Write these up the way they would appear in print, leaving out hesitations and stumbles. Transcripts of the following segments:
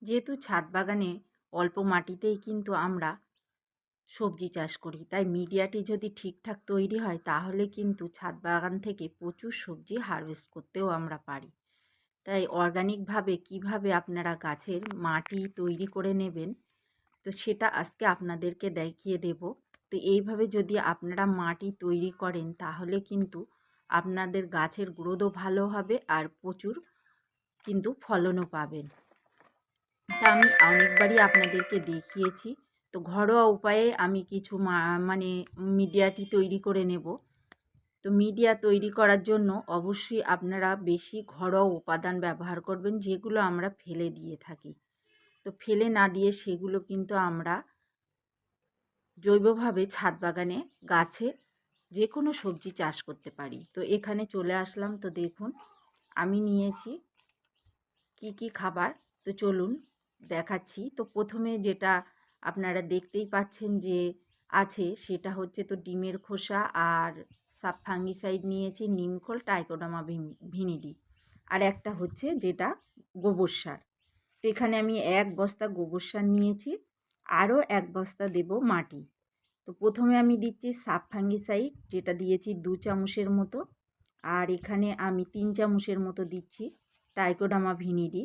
যেহেতু ছাদ বাগানে অল্প মাটিতেই কিন্তু আমরা সবজি চাষ করি, তাই মিডিয়াটি যদি ঠিকঠাক তৈরি হয় তাহলে কিন্তু ছাদ বাগান থেকে প্রচুর সবজি হারভেস্ট করতেও আমরা পারি। তাই অর্গানিকভাবে কিভাবে আপনারা গাছের মাটি তৈরি করে নেবেন, তো সেটা আজকে আপনাদেরকে দেখিয়ে দেব। তো এইভাবে যদি আপনারা মাটি তৈরি করেন তাহলে কিন্তু আপনাদের গাছের গ্রোথও ভালো হবে আর প্রচুর কিন্তু ফলনও পাবেন। তা আমি অনেকবারই আপনাদেরকে দেখিয়েছি। তো ঘরোয়া উপায়ে আমি কিছু মানে মিডিয়াটি তৈরি করে নেব। তো মিডিয়া তৈরি করার জন্য অবশ্যই আপনারা বেশি ঘরোয়া উপাদান ব্যবহার করবেন, যেগুলো আমরা ফেলে দিয়ে থাকি। তো ফেলে না দিয়ে সেগুলো কিন্তু আমরা জৈবভাবে ছাদ বাগানে গাছে যে কোনো সবজি চাষ করতে পারি। তো এখানে চলে আসলাম। তো দেখুন আমি নিয়েছি কি কি খাবার, তো চলুন দেখাচ্ছি। তো প্রথমে যেটা আপনারা দেখতেই পাচ্ছেন যে আছে সেটা হচ্ছে তো ডিমের খোসা আর ফাঙ্গিসাইড নিয়েছি, নিমখোল, ট্রাইকোডার্মা ভিনিডি, আর একটা হচ্ছে যেটা গোবর সার। তো এখানে আমি 1 বস্তা গোবর সার নিয়েছি, আরও 1 বস্তা দেব মাটি। তো প্রথমে আমি দিচ্ছি ফাঙ্গিসাইড, যেটা দিয়েছি 2 চামচের মতো, আর এখানে আমি 3 চামচের মতো দিচ্ছি ট্রাইকোডার্মা ভিনিডি।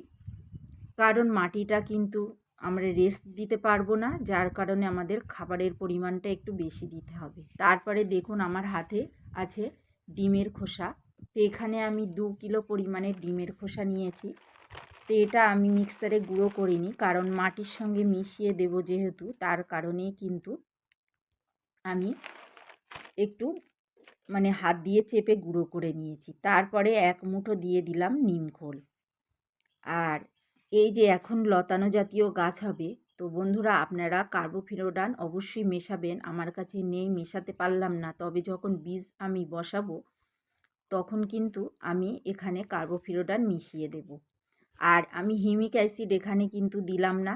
কারণ মাটিটা কিন্তু আমরা রেস্ট দিতে পারবো না, যার কারণে আমাদের খাবারের পরিমাণটা একটু বেশি দিতে হবে। তারপরে দেখুন আমার হাতে আছে ডিমের খোসা। তো এখানে আমি 2 কিলো পরিমাণে ডিমের খোসা নিয়েছি। তো এটা আমি মিক্সারে গুঁড়ো করিনি, কারণ মাটির সঙ্গে মিশিয়ে দেব যেহেতু, তার কারণেই কিন্তু আমি একটু মানে হাত দিয়ে চেপে গুঁড়ো করে নিয়েছি। তারপরে 1 মুঠো দিয়ে দিলাম নিমখোল। আর এই যে এখন লতানো জাতীয় গাছ হবে, তো বন্ধুরা আপনারা কার্বোফিনোডান অবশ্যই মেশাবেন। আমার কাছে নেই, মেশাতে পারলাম না, তবে যখন বীজ আমি বসাবো তখন কিন্তু আমি এখানে কার্বোফিনোডান মিশিয়ে দেব। আর আমি হিউমিক অ্যাসিড এখানে কিন্তু দিলাম না,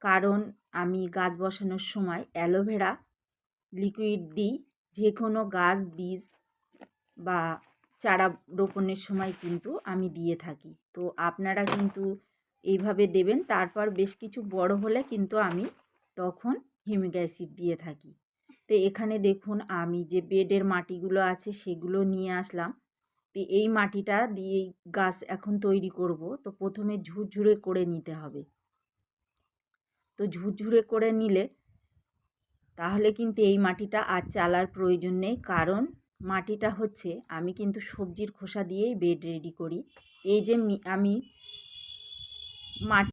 কারণ আমি গাছ বসানোর সময় অ্যালোভেরা লিকুইড দিই। যে কোনো গাছ বীজ বা চারা রোপণের সময় কিন্তু আমি দিয়ে থাকি। তো আপনারা কিন্তু এইভাবে দেবেন। তারপর বেশ কিছু বড় হলে কিন্তু আমি তখন হিউমিক অ্যাসিড দিয়ে থাকি। তো এখানে দেখুন আমি যে বেডের মাটিগুলো আছে সেগুলো নিয়ে আসলাম। তো এই মাটিটা দিয়েই গাছ এখন তৈরি করব। তো প্রথমে ঝুরঝুরে করে নিতে হবে। তো ঝুরঝুরে করে নিলে তাহলে কিন্তু এই মাটিটা আর চালার প্রয়োজন নেই, কারণ মাটিটা হচ্ছে আমি কিন্তু সবজির খোসা দিয়েই বেড রেডি করি। এই যে আমি মাটি